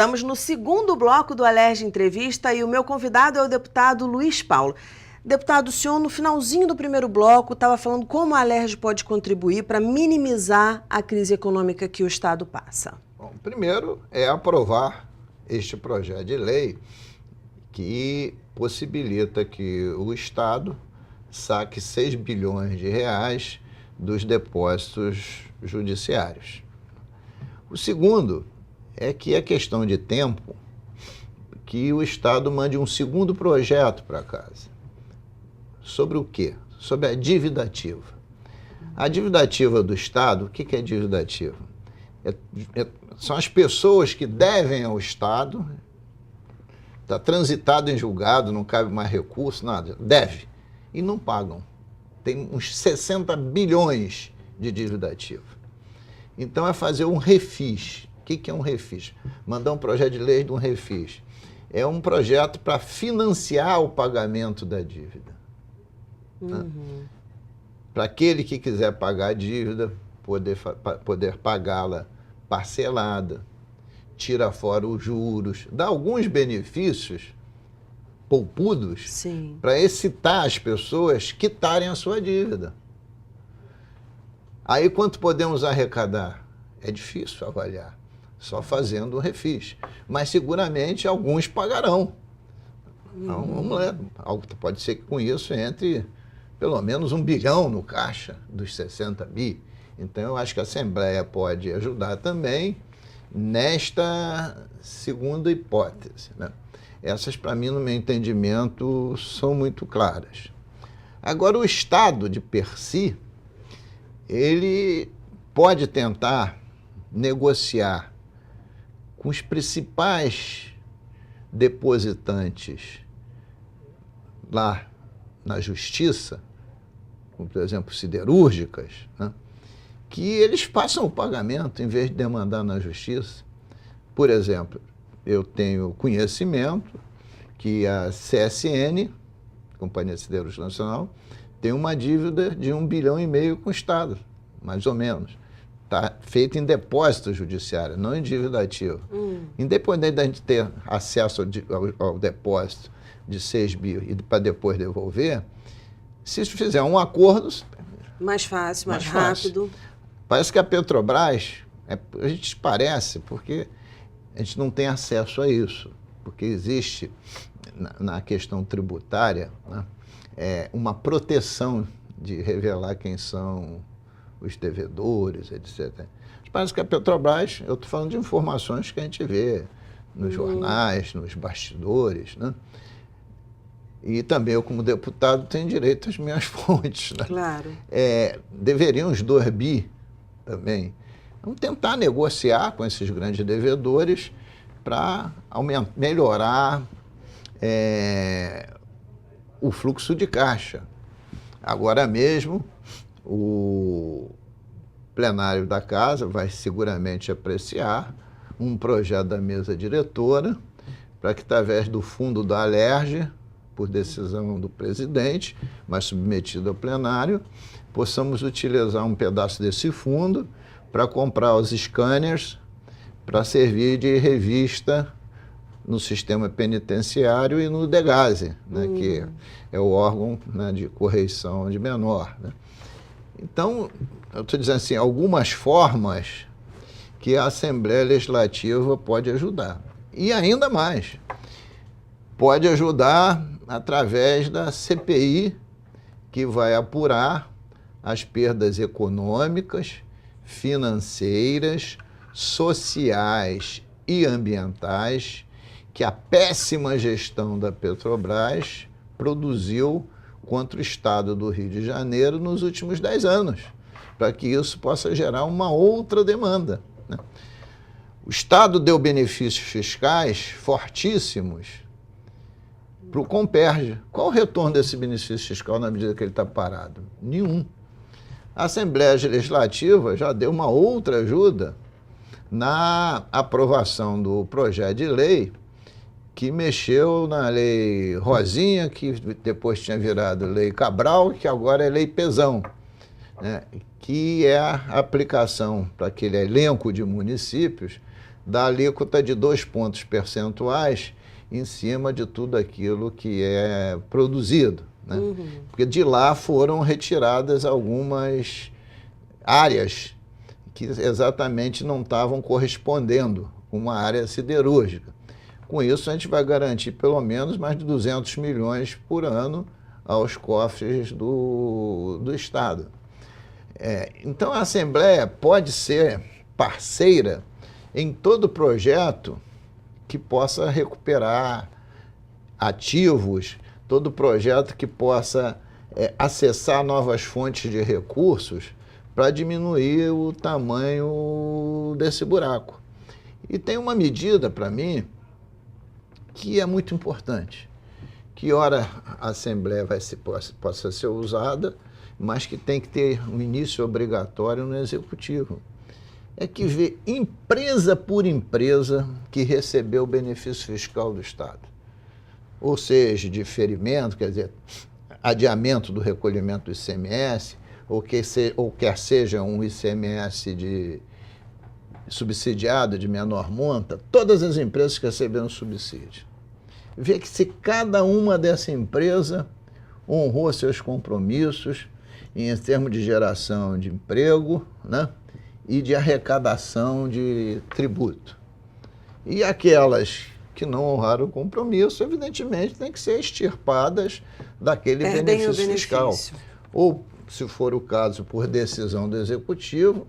Estamos no segundo bloco do Alerj Entrevista e o meu convidado é o deputado Luiz Paulo. Deputado, o senhor no finalzinho do primeiro bloco estava falando como a Alerj pode contribuir para minimizar a crise econômica que o Estado passa. Bom, primeiro é aprovar este projeto de lei que possibilita que o Estado saque 6 bilhões de reais dos depósitos judiciários. O segundo é que é questão de tempo que o Estado mande um segundo projeto para casa. Sobre o quê? Sobre a dívida ativa. A dívida ativa do Estado, o que é dívida ativa? São as pessoas que devem ao Estado, está transitado em julgado, não cabe mais recurso, nada, deve, e não pagam. Tem uns 60 bilhões de dívida ativa. Então é fazer um refis. O que é um refis? Mandar um projeto de lei de um refis. É um projeto para financiar o pagamento da dívida. Né? Para aquele que quiser pagar a dívida, poder pagá-la parcelada, tira fora os juros, dá alguns benefícios poupudos para excitar as pessoas quitarem a sua dívida. Aí quanto podemos arrecadar? É difícil avaliar, só fazendo o refis. Mas seguramente alguns pagarão. Então, vamos lá. Pode ser que com isso entre pelo menos 1 bilhão no caixa dos 60 bi. Então eu acho que a Assembleia pode ajudar também nesta segunda hipótese, né? Essas, para mim, no meu entendimento, são muito claras. Agora, o Estado, de per si, ele pode tentar negociar com os principais depositantes lá na Justiça, como, por exemplo, siderúrgicas, né, que eles façam o pagamento em vez de demandar na Justiça. Por exemplo, eu tenho conhecimento que a CSN, Companhia Siderúrgica Nacional, tem uma dívida de 1,5 bilhão com o Estado, mais ou menos. Está feita em depósito judiciário, não em dívida ativa. Independente da gente ter acesso ao depósito de 6 bi e para depois devolver, se fizer um acordo... Mais fácil, mais rápido. Parece que a Petrobras, a gente parece, porque a gente não tem acesso a isso, porque existe na questão tributária, né, uma proteção de revelar quem são os devedores, etc. Mas parece que a Petrobras, eu estou falando de informações que a gente vê nos jornais, nos bastidores, né? E também eu, como deputado, tenho direito às minhas fontes, né? Claro. Deveriam os 2 bi também. Vamos tentar negociar com esses grandes devedores para melhorar o fluxo de caixa. Agora mesmo, o plenário da Casa vai seguramente apreciar um projeto da mesa diretora para que, através do fundo da Alerj, por decisão do presidente, mas submetido ao plenário, possamos utilizar um pedaço desse fundo para comprar os scanners para servir de revista no sistema penitenciário e no DEGASE, né, que é o órgão, né, de correição de menor, né? Então, eu estou dizendo assim, algumas formas que a Assembleia Legislativa pode ajudar. E ainda mais, pode ajudar através da CPI, que vai apurar as perdas econômicas, financeiras, sociais e ambientais que a péssima gestão da Petrobras produziu contra o Estado do Rio de Janeiro nos últimos 10 anos, para que isso possa gerar uma outra demanda, né? O Estado deu benefícios fiscais fortíssimos para o Comperj. Qual o retorno desse benefício fiscal na medida que ele está parado? Nenhum. A Assembleia Legislativa já deu uma outra ajuda na aprovação do projeto de lei que mexeu na lei Rosinha, que depois tinha virado lei Cabral, que agora é lei Pezão, né? Que é a aplicação para aquele elenco de municípios da alíquota de 2 pontos percentuais em cima de tudo aquilo que é produzido, né? Porque de lá foram retiradas algumas áreas que exatamente não estavam correspondendo com uma área siderúrgica. Com isso, a gente vai garantir pelo menos mais de 200 milhões por ano aos cofres do Estado. Então, a Assembleia pode ser parceira em todo projeto que possa recuperar ativos, todo projeto que possa acessar novas fontes de recursos para diminuir o tamanho desse buraco. E tem uma medida, para mim, que é muito importante, que ora a Assembleia possa ser usada, mas que tem que ter um início obrigatório no Executivo. É que vê empresa por empresa que recebeu o benefício fiscal do Estado. Ou seja, diferimento, quer dizer, adiamento do recolhimento do ICMS, ou quer seja um ICMS subsidiado de menor monta, todas as empresas que receberam subsídio. Vê que se cada uma dessa empresa honrou seus compromissos em termos de geração de emprego, né, e de arrecadação de tributo. E aquelas que não honraram o compromisso, evidentemente, têm que ser extirpadas daquele benefício fiscal. Ou, se for o caso, por decisão do Executivo,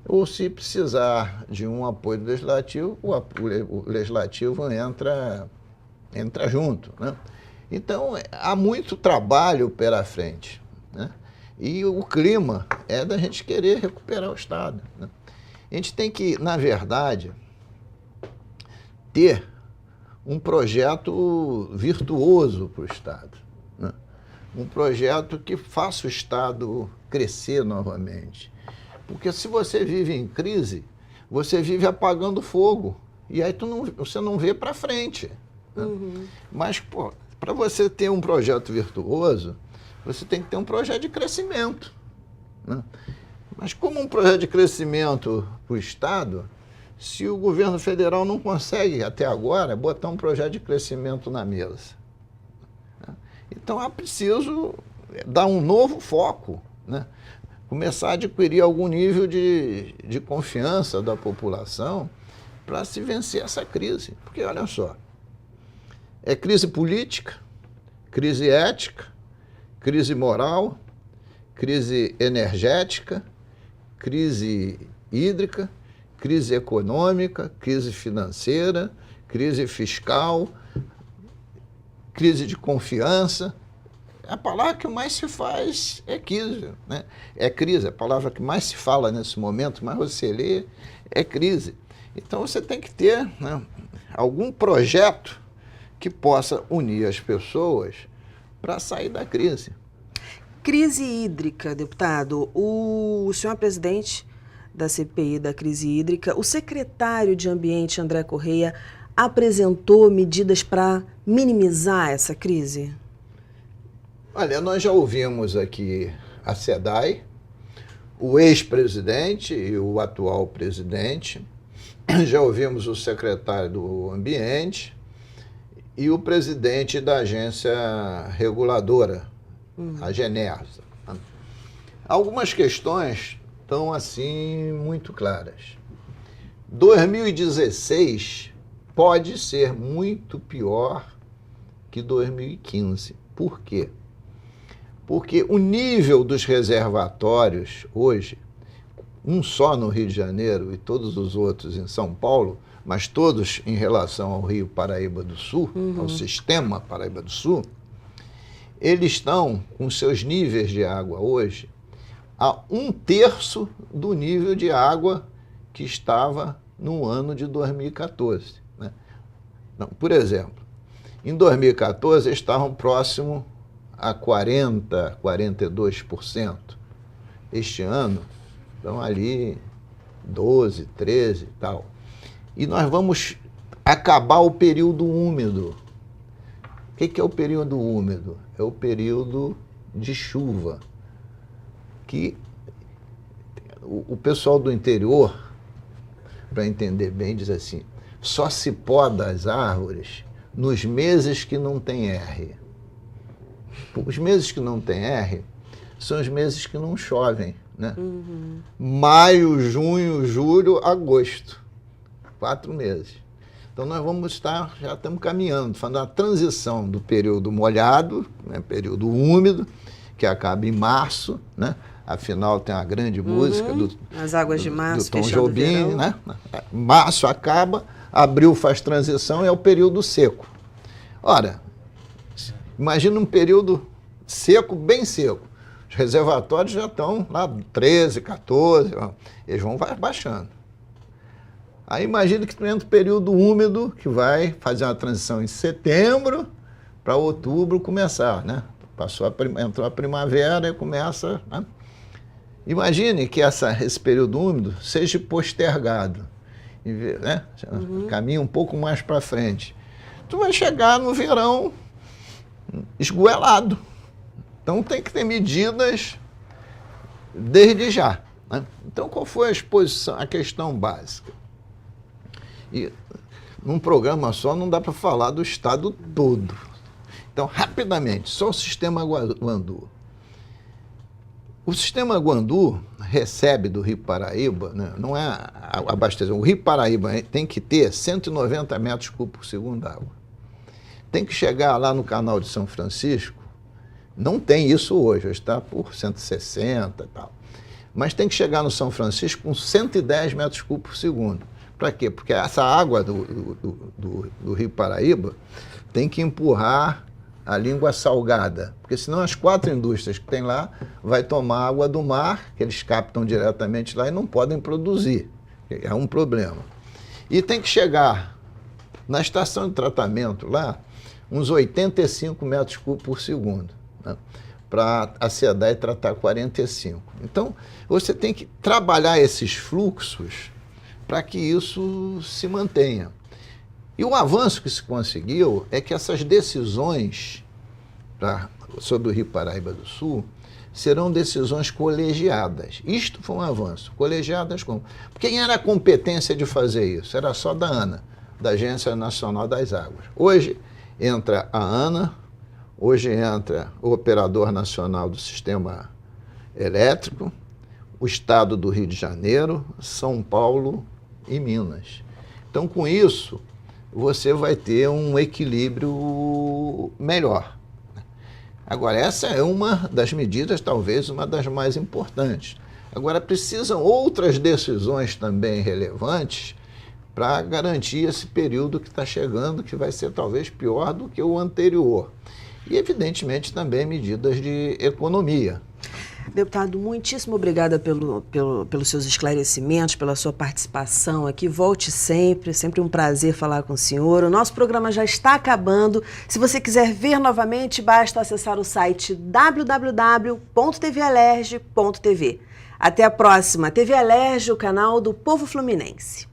ou se precisar de um apoio do Legislativo, o Legislativo entra junto, né? Então, há muito trabalho pela frente, né? E o clima é da gente querer recuperar o Estado, né? A gente tem que, na verdade, ter um projeto virtuoso para o Estado, né? Um projeto que faça o Estado crescer novamente. Porque se você vive em crise, você vive apagando fogo. E aí você não vê para frente, né? Mas, para você ter um projeto virtuoso, você tem que ter um projeto de crescimento, né? Mas como um projeto de crescimento para o Estado, se o governo federal não consegue, até agora, botar um projeto de crescimento na mesa, né? Então, é preciso dar um novo foco, né? Começar a adquirir algum nível de confiança da população para se vencer essa crise. Porque, olha só, é crise política, crise ética, crise moral, crise energética, crise hídrica, crise econômica, crise financeira, crise fiscal, crise de confiança. A palavra que mais se faz é crise, né? É crise, a palavra que mais se fala nesse momento, mas você lê, é crise. Então você tem que ter, né, algum projeto que possa unir as pessoas para sair da crise. Crise hídrica, deputado. O senhor é presidente da CPI da crise hídrica. O secretário de Ambiente, André Correia, apresentou medidas para minimizar essa crise? Olha, nós já ouvimos aqui a SEDAI, o ex-presidente e o atual presidente, já ouvimos o secretário do Ambiente e o presidente da agência reguladora, a Genersa. Algumas questões estão, assim, muito claras. 2016 pode ser muito pior que 2015. Por quê? Porque o nível dos reservatórios hoje, um só no Rio de Janeiro e todos os outros em São Paulo, mas todos em relação ao Rio Paraíba do Sul, ao sistema Paraíba do Sul, eles estão com seus níveis de água hoje a 1/3 do nível de água que estava no ano de 2014. Né? Não, por exemplo, em 2014 estavam próximo a 40%, 42%. Este ano estão ali 12%, 13% e tal. E nós vamos acabar o período úmido. O que é o período úmido? É o período de chuva. Que o pessoal do interior para entender bem, diz assim, só se poda as árvores nos meses que não tem R. Os meses que não tem R são os meses que não chovem, né? Maio, junho, julho, agosto. 4 meses. Então nós já estamos caminhando, fazendo a transição do período molhado, né, período úmido, que acaba em março, né? Afinal tem uma grande música As águas de março, do Tom Jobim, né? Março acaba, abril faz transição, é o período seco. Ora, imagina um período seco, bem seco. Os reservatórios já estão lá 13, 14, eles vão baixando. Aí imagina que tu entra o período úmido, que vai fazer uma transição em setembro para outubro começar, né? Entrou a primavera e começa, né? Imagine que esse período úmido seja postergado, né? Caminha um pouco mais para frente. Tu vai chegar no verão esgoelado. Então tem que ter medidas desde já, né? Então qual foi a questão básica? E num programa só não dá para falar do estado todo. Então, rapidamente, só o sistema Guandu. O sistema Guandu recebe do Rio Paraíba, né, não é abastecimento, o Rio Paraíba tem que ter 190 metros cúbicos por segundo d'água. Tem que chegar lá no canal de São Francisco, não tem isso hoje está por 160 e tal, mas tem que chegar no São Francisco com 110 metros cúbicos por segundo. Para quê? Porque essa água do Rio Paraíba tem que empurrar a língua salgada, porque senão as 4 indústrias que tem lá vai tomar água do mar, que eles captam diretamente lá e não podem produzir. É um problema. E tem que chegar na estação de tratamento lá, uns 85 metros cúbicos por segundo, né? Para acedar e tratar 45. Então, você tem que trabalhar esses fluxos para que isso se mantenha. E o avanço que se conseguiu é que essas decisões sobre o Rio Paraíba do Sul serão decisões colegiadas. Isto foi um avanço. Colegiadas como? Porque quem era a competência de fazer isso? Era só da ANA, da Agência Nacional das Águas. Hoje entra a ANA, hoje entra o Operador Nacional do Sistema Elétrico, o Estado do Rio de Janeiro, São Paulo e Minas. Então, com isso, você vai ter um equilíbrio melhor. Agora, essa é uma das medidas, talvez uma das mais importantes. Agora, precisam outras decisões também relevantes para garantir esse período que está chegando, que vai ser talvez pior do que o anterior. E, evidentemente, também medidas de economia. Deputado, muitíssimo obrigada pelos seus esclarecimentos, pela sua participação aqui. Volte sempre um prazer falar com o senhor. O nosso programa já está acabando. Se você quiser ver novamente, basta acessar o site www.tvalerj.tv. Até a próxima. TV Alerj, o canal do povo fluminense.